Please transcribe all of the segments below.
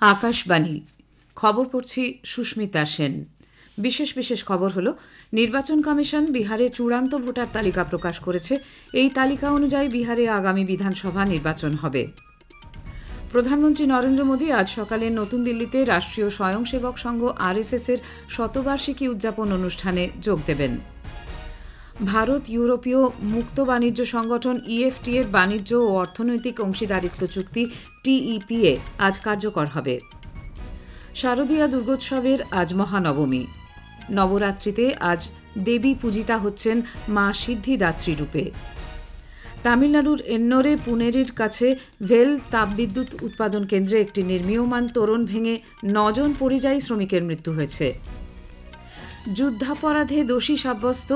আকাশবাণী খবর পড়ছি সুস্মিতা সেন। বিশেষ বিশেষ খবর হলো, নির্বাচন কমিশন বিহারে চূড়ান্ত ভোটার তালিকা প্রকাশ করেছে। এই তালিকা অনুযায়ী বিহারে আগামী বিধানসভা নির্বাচন হবে। প্রধানমন্ত্রী নরেন্দ্র মোদী আজ সকালে নতুন দিল্লিতে রাষ্ট্রীয় স্বয়ংসেবক সংঘ আরএসএস-এর শতবার্ষিকী উদযাপন অনুষ্ঠানে যোগ দেবেন। ভারত ইউরোপীয় মুক্ত বাণিজ্য সংগঠন ইএফটি এর বাণিজ্য ও অর্থনৈতিক অংশীদারিত্ব চুক্তি টিইপিএ আজ কার্যকর হবে। শারদীয়া দুর্গোৎসবের আজ মহানবমী। নবরাত্রিতে আজ দেবী পূজিতা হচ্ছেন মা সিদ্ধিদাত্রী রূপে। তামিলনাড়ুর এন্নোরে পুনেরির কাছে ভেল তাপবিদ্যুৎ উৎপাদন কেন্দ্রে একটি নির্মীয়মান তোরণ ভেঙে 9 জন পরিযায়ী শ্রমিকের মৃত্যু হয়েছে। যুদ্ধাপরাধে দোষী সাব্যস্ত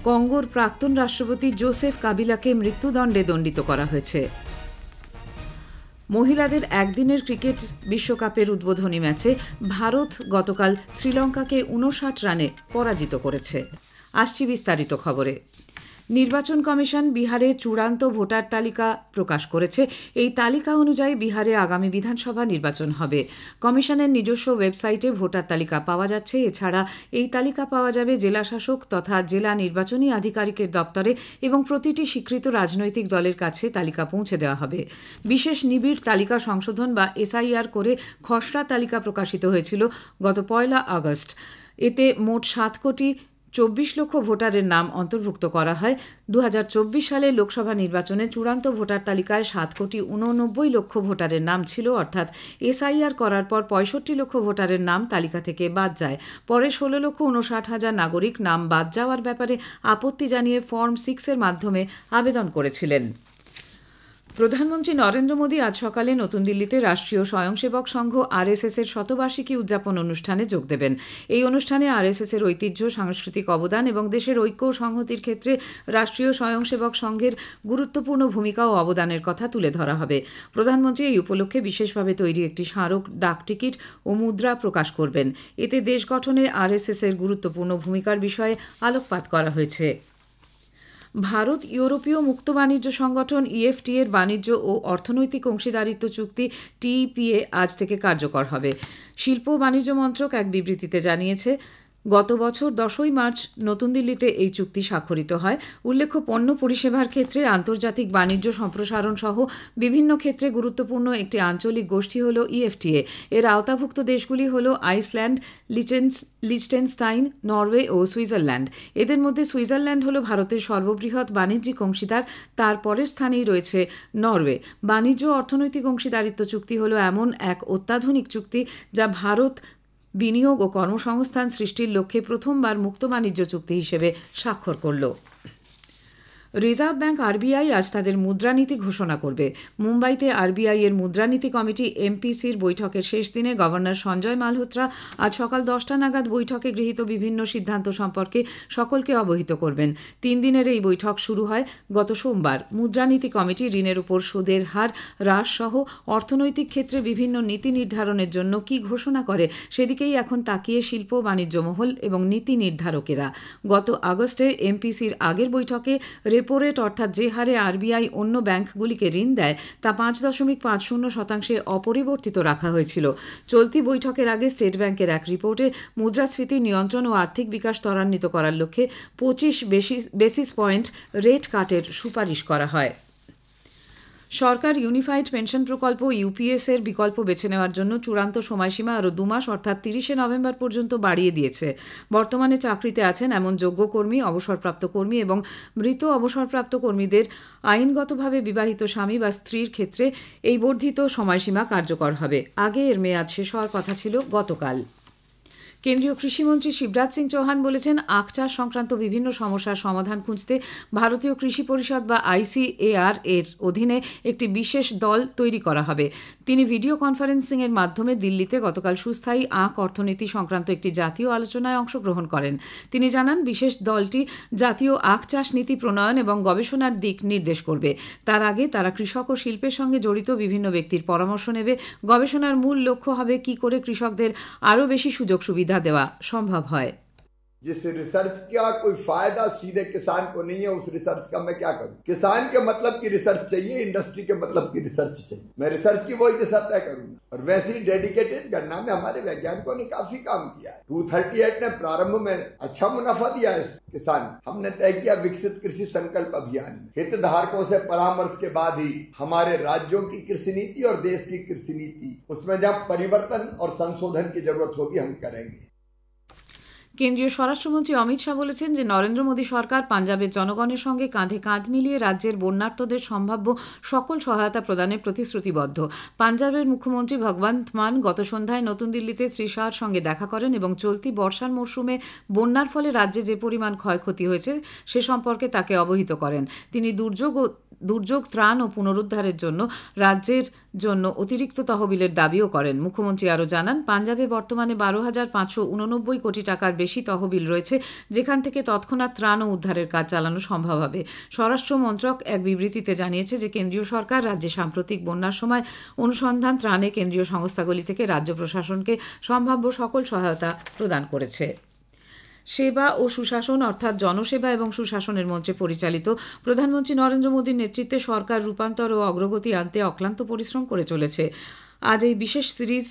কঙ্গোর প্রাক্তন রাষ্ট্রপতি জোসেফ কাবিলাকে মৃত্যুদণ্ডে দণ্ডিত করা হয়েছে। মহিলাদের একদিনের ক্রিকেট বিশ্বকাপের উদ্বোধনী ম্যাচে ভারত গতকাল শ্রীলঙ্কাকে 59 রানে পরাজিত করেছে। আসছি বিস্তারিত খবরে। নির্বাচন কমিশন বিহারে চূড়ান্ত ভোটার তালিকা প্রকাশ করেছে। এই তালিকা অনুযায়ী বিহারে আগামী বিধানসভা নির্বাচন হবে। কমিশনের নিজস্ব ওয়েবসাইটে ভোটার তালিকা পাওয়া যাচ্ছে। এছাড়া এই তালিকা পাওয়া যাবে জেলাশাসক তথা জেলা নির্বাচনী আধিকারিকের দপ্তরে এবং প্রতিটি স্বীকৃত রাজনৈতিক দলের কাছে তালিকা পৌঁছে দেওয়া হবে। বিশেষ নিবিড় তালিকা সংশোধন বা এসআইআর করে খসড়া তালিকা প্রকাশিত হয়েছিল গত 1 আগস্ট। এতে মোট 7,24 লক্ষ ভোটারের নাম অন্তর্ভুক্ত করা হয়। 2024 সালে লোকসভা নির্বাচনে চূড়ান্ত ভোটার তালিকায় 7,89 লক্ষ ভোটারের নাম ছিল, অর্থাৎ এসআইআর করার পর 65 লক্ষ ভোটারের নাম তালিকা থেকে বাদ যায়। পরে 16,59,000 নাগরিক নাম বাদ যাওয়ার ব্যাপারে আপত্তি জানিয়ে ফর্ম 6 এর মাধ্যমে আবেদন করেছিলেন। প্রধানমন্ত্রী নরেন্দ্র মোদী আজ সকালে নতুন দিল্লিতে রাষ্ট্রীয় স্বয়ংসেবক সংঘ আরএসএস-এর শতবার্ষিকী উদযাপন অনুষ্ঠানে যোগ দেবেন। এই অনুষ্ঠানে আরএসএস-এর ঐতিহ্য, সাংস্কৃতিক অবদান এবং দেশের ঐক্য ও সংহতির ক্ষেত্রে রাষ্ট্রীয় স্বয়ংসেবক সংঘের গুরুত্বপূর্ণ ভূমিকা ও অবদানের কথা তুলে ধরা হবে। প্রধানমন্ত্রী এই উপলক্ষে বিশেষভাবে তৈরি একটি স্মারক ডাকটিকিট ও মুদ্রা প্রকাশ করবেন। এতে দেশ গঠনে আরএসএস-এর গুরুত্বপূর্ণ ভূমিকার বিষয়ে আলোকপাত করা হয়েছে। ভারত ইউরোপীয় মুক্ত বাণিজ্য সংগঠন ইএফটি এর বাণিজ্য ও অর্থনৈতিক অংশীদারিত্ব চুক্তি টিইপিএ আজ থেকে কার্যকর হবে। শিল্প ও বাণিজ্য মন্ত্রক এক বিবৃতিতে জানিয়েছে, গত বছর 10 মার্চ নতুন দিল্লিতে এই চুক্তি স্বাক্ষরিত হয়। উল্লেখ্য, পণ্য পরিষেবার ক্ষেত্রে আন্তর্জাতিক বাণিজ্য সম্প্রসারণ সহ বিভিন্ন ক্ষেত্রে গুরুত্বপূর্ণ একটি আঞ্চলিক গোষ্ঠী হল ইএফটিএ। এর আওতাভুক্ত দেশগুলি হল আইসল্যান্ড, লিচটেনস্টাইন, নরওয়ে ও সুইজারল্যান্ড। এদের মধ্যে সুইজারল্যান্ড হল ভারতের সর্ববৃহৎ বাণিজ্যিক অংশীদার। তার পরের স্থানেই রয়েছে নরওয়ে। বাণিজ্য ও অর্থনৈতিক অংশীদারিত্ব চুক্তি হল এমন এক অত্যাধুনিক চুক্তি যা ভারত বিনিয়োগ ও কর্মসংস্থান সৃষ্টির লক্ষ্যে প্রথমবার মুক্ত বাণিজ্য চুক্তি হিসেবে স্বাক্ষর করল। রিজার্ভ ব্যাংক আরবিআই আজ তাদের মুদ্রানীতি ঘোষণা করবে। মুম্বাইতে আরবিআই এর মুদ্রানীতি কমিটি এমপিসির বৈঠকের শেষ দিনে গভর্নর সঞ্জয় মালহোত্রা আজ সকাল 10টা নাগাদ বৈঠকে গৃহীত বিভিন্ন সিদ্ধান্ত সম্পর্কে সকলকে অবহিত করবেন। 3 দিনের এই বৈঠক শুরু হয় গত সোমবার। মুদ্রানীতি কমিটি ঋণের উপর সুদের হার হ্রাস সহ অর্থনৈতিক ক্ষেত্রে বিভিন্ন নীতি নির্ধারণের জন্য কি ঘোষণা করে সেদিকেই এখন তাকিয়ে শিল্প বাণিজ্য মহল এবং নীতি নির্ধারকেরা। গত আগস্টে এমপিসির আগের বৈঠকে রেপো রেট অর্থাৎ যে হারে আরবিআই অন্য ব্যাংকগুলিকে ঋণ দেয় তা 5.50% অপরিবর্তিত রাখা হয়েছিল। চলতি বৈঠকের আগে স্টেট ব্যাংকের এক রিপোর্টে মুদ্রাস্ফীতি নিয়ন্ত্রণ ও আর্থিক বিকাশ ত্বরান্বিত করার লক্ষ্যে 25 বেসিস পয়েন্ট রেট কাটের সুপারিশ করা হয়। সরকার ইউনিফাইড পেনশন প্রকল্প ইউপিএস এর বিকল্প বেছে নেওয়ার জন্য চূড়ান্ত সময়সীমা আরও 2 মাস অর্থাৎ 30 নভেম্বর পর্যন্ত বাড়িয়ে দিয়েছে। বর্তমানে চাকরিতে আছেন এমন যোগ্য কর্মী, অবসরপ্রাপ্ত কর্মী এবং মৃত অবসরপ্রাপ্ত কর্মীদের আইনগতভাবে বিবাহিত স্বামী বা স্ত্রীর ক্ষেত্রে এই বর্ধিত সময়সীমা কার্যকর হবে। আগে এর মেয়াদ শেষ হওয়ার কথা ছিল গতকাল। কেন্দ্রীয় কৃষিমন্ত্রী শিবরাজ সিং চৌহান বলেছেন, আখ চাষ সংক্রান্ত বিভিন্ন সমস্যার সমাধান খুঁজতে ভারতীয় কৃষি পরিষদ বা আইসিএআর এর অধীনে একটি বিশেষ দল তৈরি করা হবে। তিনি ভিডিও কনফারেন্সিং এর মাধ্যমে দিল্লিতে গতকাল সুস্থায়ী আখ অর্থনীতি সংক্রান্ত একটি জাতীয় আলোচনায় অংশগ্রহণ করেন। তিনি জানান, বিশেষ দলটি জাতীয় আখ চাষ নীতি প্রণয়ন এবং গবেষণার দিক নির্দেশ করবে। তার আগে তারা কৃষক ও শিল্পের সঙ্গে জড়িত বিভিন্ন ব্যক্তির পরামর্শ নেবে। গবেষণার মূল লক্ষ্য হবে কি করে কৃষকদের আরও বেশি সুযোগ সুবিধা দেওয়া সম্ভব হয়। जिस रिसर्च का कोई फायदा सीधे किसान को नहीं है, उस रिसर्च का मैं क्या करूं? किसान के मतलब की रिसर्च चाहिए, इंडस्ट्री के मतलब की रिसर्च चाहिए। मैं रिसर्च की वही दिशा तय करूंगा और वैसे ही डेडिकेटेड गन्ना में हमारे वैज्ञानिकों ने काफी काम किया है। 238 ने प्रारंभ में अच्छा मुनाफा दिया है किसान। हमने तय किया विकसित कृषि संकल्प अभियान में हितधारकों से परामर्श के बाद ही हमारे राज्यों की कृषि नीति और देश की कृषि नीति उसमें जब परिवर्तन और संशोधन की जरूरत होगी हम करेंगे। কেন্দ্রীয় স্বরাষ্ট্রমন্ত্রী অমিত শাহ বলেছেন যে নরেন্দ্র মোদী সরকার পাঞ্জাবের জনগণের সঙ্গে কাঁধে কাঁধ মিলিয়ে রাজ্যের বন্যার্তদের সম্ভাব্য সকল সহায়তা প্রদানের প্রতিশ্রুতিবদ্ধ। পাঞ্জাবের মুখ্যমন্ত্রী ভগবন্ত মান গত সন্ধ্যায় নতুন দিল্লিতে শ্রী শাহর সঙ্গে দেখা করেন এবং চলতি বর্ষার মরশুমে বন্যার ফলে রাজ্যে যে পরিমাণ ক্ষয়ক্ষতি হয়েছে সে সম্পর্কে তাকে অবহিত করেন। তিনি দুর্যোগ ত্রাণ ও পুনরুদ্ধারের জন্য রাজ্যের জন্য অতিরিক্ত তহবিলের দাবিও করেন। মুখ্যমন্ত্রী আরও জানান, পাঞ্জাবে বর্তমানে 12,589 কোটি টাকার বেশি তহবিল রয়েছে, যেখান থেকে তৎক্ষণাৎ ত্রাণ ও উদ্ধারের কাজ চালানো সম্ভব হবে। স্বরাষ্ট্র মন্ত্রক এক বিবৃতিতে জানিয়েছে যে কেন্দ্রীয় সরকার রাজ্যে সাম্প্রতিক বন্যার সময় অনুসন্ধান ত্রাণে কেন্দ্রীয় সংস্থাগুলি থেকে রাজ্য প্রশাসনকে সম্ভাব্য সকল সহায়তা প্রদান করেছে। সেবা ও সুশাসন অর্থাৎ জনসেবা এবং সুশাসনের মঞ্চে পরিচালিত প্রধানমন্ত্রী নরেন্দ্র মোদীর নেতৃত্বে সরকার রূপান্তর ও অগ্রগতি আনতে অক্লান্ত পরিশ্রম করে চলেছে। আজ এই বিশেষ সিরিজ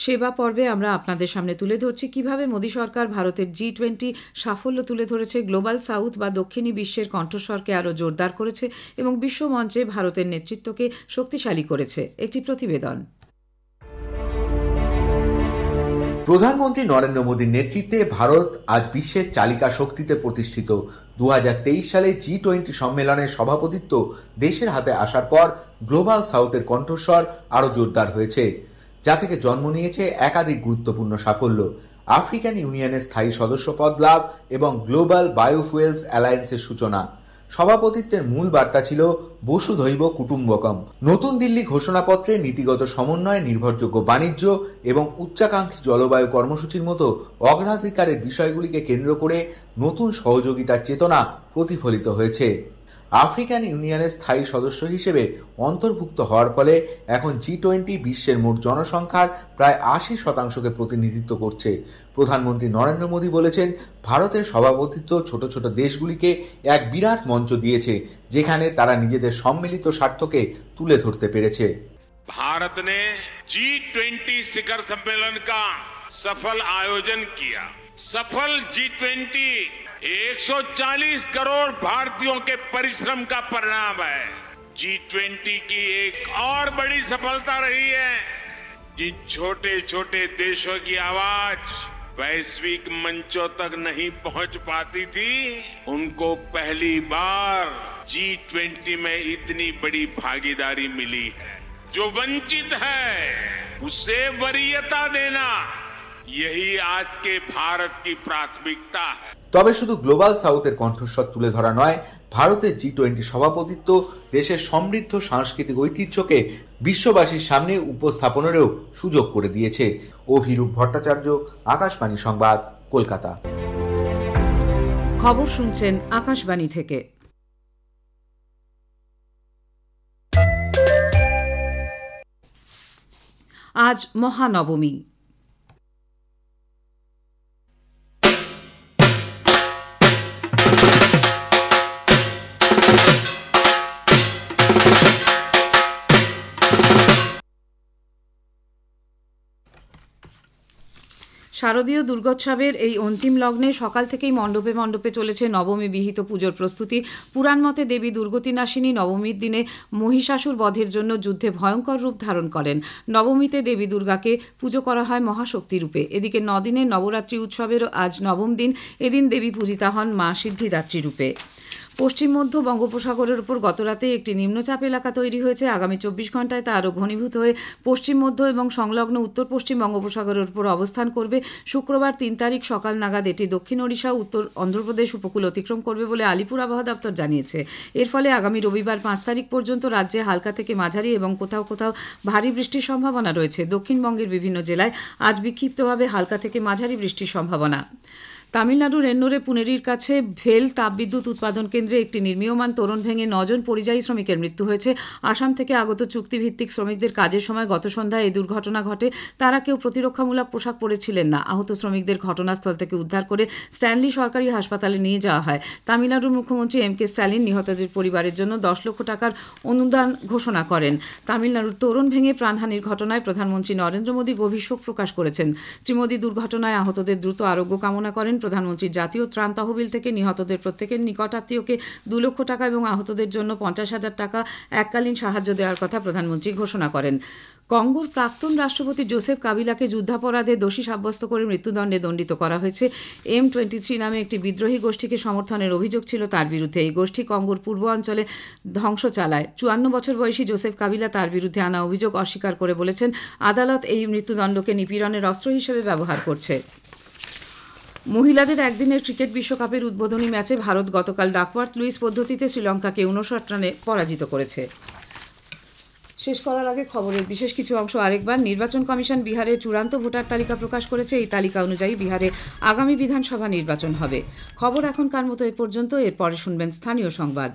সেবা পর্বে আমরা আপনাদের সামনে তুলে ধরছি কিভাবে মোদী সরকার ভারতের G20 সাফল্য তুলে ধরেছে, গ্লোবাল সাউথ বা দক্ষিণী বিশ্বের কণ্ঠস্বরকে আরও জোরদার করেছে এবং বিশ্ব মঞ্চে ভারতের নেতৃত্বকে শক্তিশালী করেছে। একটি প্রতিবেদন। প্রধানমন্ত্রী নরেন্দ্র মোদীর নেতৃত্বে ভারত আজ বিশ্বের চালিকা শক্তিতে প্রতিষ্ঠিত। 2023 সালে G20 সম্মেলনের সভাপতিত্ব দেশের হাতে আসার পর গ্লোবাল সাউথের কণ্ঠস্বর আরও জোরদার হয়েছে, যা থেকে জন্ম নিয়েছে একাধিক গুরুত্বপূর্ণ সাফল্য। আফ্রিকান ইউনিয়নের স্থায়ী সদস্যপদ লাভ এবং গ্লোবাল বায়োফুয়েলস অ্যালায়েন্সের সূচনা। সভাপতিত্বের মূল বার্তা ছিল বসুধৈব কুটুম্বকম। নতুন দিল্লি ঘোষণাপত্রে নীতিগত সমন্বয়, নির্ভরযোগ্য বাণিজ্য এবং উচ্চাকাঙ্ক্ষী জলবায়ু কর্মসূচির মতো অগ্রাধিকারের বিষয়গুলিকে কেন্দ্র করে নতুন সহযোগিতার চেতনা প্রতিফলিত হয়েছে। আফ্রিকান ইউনিয়নের স্থায়ী সদস্য হিসেবে অন্তর্ভুক্ত হওয়ার ফলে এখন G20 বিশ্বের মোট জনসংখ্যার প্রায় 80% প্রতিনিধিত্ব করছে। প্রধানমন্ত্রী নরেন্দ্র মোদী বলেছেন, ভারতের সভাপতিত্ব ছোট ছোট দেশগুলিকে এক বিরাট মঞ্চ দিয়েছে, যেখানে তারা নিজেদের সম্মিলিত স্বার্থকে তুলে ধরতে পেরেছে। भारत ने G20 शिखर सम्मेलन का सफल आयोजन किया। सफल G20 140 करोड़ भारतीयों के परिश्रम का परिणाम है। G20 की एक और बड़ी सफलता रही है, जिन छोटे छोटे देशों की आवाज वैश्विक मंचों तक नहीं पहुंच पाती थी, उनको पहली बार G20 में इतनी बड़ी भागीदारी मिली है। जो वंचित है उसे वरीयता देना, यही आज के भारत की प्राथमिकता है। তবে শুধু গ্লোবাল সাউথের কণ্ঠস্বর তুলে ধরা নয়, ভারতের G20 সভাপতিত্ব দেশের সমৃদ্ধ সাংস্কৃতিক ঐতিহ্যকে বিশ্ববাসীর সামনে উপস্থাপনেরও সুযোগ করে দিয়েছে। অভিরূপ ভট্টাচার্য, আকাশবাণী সংবাদ, কলকাতা। খবর শুনছেন আকাশবাণী থেকে। আজ মহানবমী। শারদীয় দুর্গোৎসবের এই অন্তিম লগ্নে সকাল থেকেই মণ্ডপে মণ্ডপে চলেছে নবমী বিহিত পুজোর প্রস্তুতি। পুরাণ মতে দেবী দুর্গতিনাশিনী নবমীর দিনে মহিষাসুর বধের জন্য যুদ্ধে ভয়ঙ্কর রূপ ধারণ করেন। নবমীতে দেবী দুর্গাকে পুজো করা হয় মহাশক্তি রূপে। এদিকে 9 দিনের নবরাত্রি উৎসবেরও আজ নবম দিন। এদিন দেবী পূজিতা হন মা সিদ্ধিদাত্রী রূপে। পশ্চিম মধ্য বঙ্গোপসাগরের উপর গতরাতে একটি নিম্নচাপ এলাকা তৈরি হয়েছে। আগামী 24 ঘন্টায় তা আরও ঘনীভূত হয়ে পশ্চিম মধ্য এবং সংলগ্ন উত্তর পশ্চিম বঙ্গোপসাগরের উপর অবস্থান করবে। শুক্রবার 3 তারিখ সকাল নাগাদ এটি দক্ষিণ ওড়িশা, উত্তর অন্ধ্রপ্রদেশ উপকূল অতিক্রম করবে বলে আলিপুর আবহাওয়া দপ্তর জানিয়েছে। এর ফলে আগামী রবিবার 5 তারিখ পর্যন্ত রাজ্যে হালকা থেকে মাঝারি এবং কোথাও কোথাও ভারী বৃষ্টির সম্ভাবনা রয়েছে। দক্ষিণবঙ্গের বিভিন্ন জেলায় আজ বিক্ষিপ্তভাবে হালকা থেকে মাঝারি বৃষ্টির সম্ভাবনা। তামিলনাড়ুর এন্নোরে পুনেরির কাছে ভেল তাপবিদ্যুৎ উৎপাদন কেন্দ্রে একটি নির্মীয়মান তোরণ ভেঙে 9 জন পরিযায়ী শ্রমিকের মৃত্যু হয়েছে। আসাম থেকে আগত চুক্তিভিত্তিক শ্রমিকদের কাজের সময় গত সন্ধ্যায় এই দুর্ঘটনা ঘটে। তারা কেউ প্রতিরক্ষামূলক পোশাক পরেছিলেন না। আহত শ্রমিকদের ঘটনাস্থল থেকে উদ্ধার করে স্ট্যানলি সরকারি হাসপাতালে নিয়ে যাওয়া হয়। তামিলনাড়ুর মুখ্যমন্ত্রী এম.কে. স্ট্যালিন নিহতদের পরিবারের জন্য 10 লক্ষ টাকার অনুদান ঘোষণা করেন। তামিলনাড়ুর তোরণ ভেঙে প্রাণহানির ঘটনায় প্রধানমন্ত্রী নরেন্দ্র মোদী গভীর শোক প্রকাশ করেছেন। শ্রী মোদী দুর্ঘটনায় আহতদের দ্রুত আরোগ্য কামনা করেন। প্রধানমন্ত্রী জাতীয় ত্রাণ তহবিল থেকে নিহতদের প্রত্যেকের নিকটাত্মীয়কে 2 লক্ষ টাকা এবং আহতদের জন্য 50,000 টাকা এককালীন সাহায্য দেওয়ার কথা প্রধানমন্ত্রী ঘোষণা করেন। কঙ্গোর প্রাক্তন রাষ্ট্রপতি জোসেফ কাবিলাকে যুদ্ধাপরাধে দোষী সাব্যস্ত করে মৃত্যুদণ্ডে দণ্ডিত করা হয়েছে। M23 নামে একটি বিদ্রোহী গোষ্ঠীকে সমর্থনের অভিযোগ ছিল তার বিরুদ্ধে। এই গোষ্ঠী কঙ্গোর পূর্ব অঞ্চলে ধ্বংস চালায়। 54 বছর বয়সী জোসেফ কাবিলা তার বিরুদ্ধে আনা অভিযোগ অস্বীকার করে বলেছেন, আদালত এই মৃত্যুদণ্ডকে নিপীড়নের অস্ত্র হিসেবে ব্যবহার করছে। মহিলাদের একদিনের ক্রিকেট বিশ্বকাপের উদ্বোধনী ম্যাচে ভারত গতকাল ডাকওয়ার্থ লুইস পদ্ধতিতে শ্রীলঙ্কাকে 59 রানে পরাজিত করেছে। শেষ করার আগে খবরের বিশেষ কিছু অংশ আরেকবার। নির্বাচন কমিশন বিহারে চূড়ান্ত ভোটার তালিকা প্রকাশ করেছে। এই তালিকা অনুযায়ী বিহারে আগামী বিধানসভা নির্বাচন হবে। খবর এখনকার মতো এ পর্যন্ত। এরপরে শুনবেন স্থানীয় সংবাদ।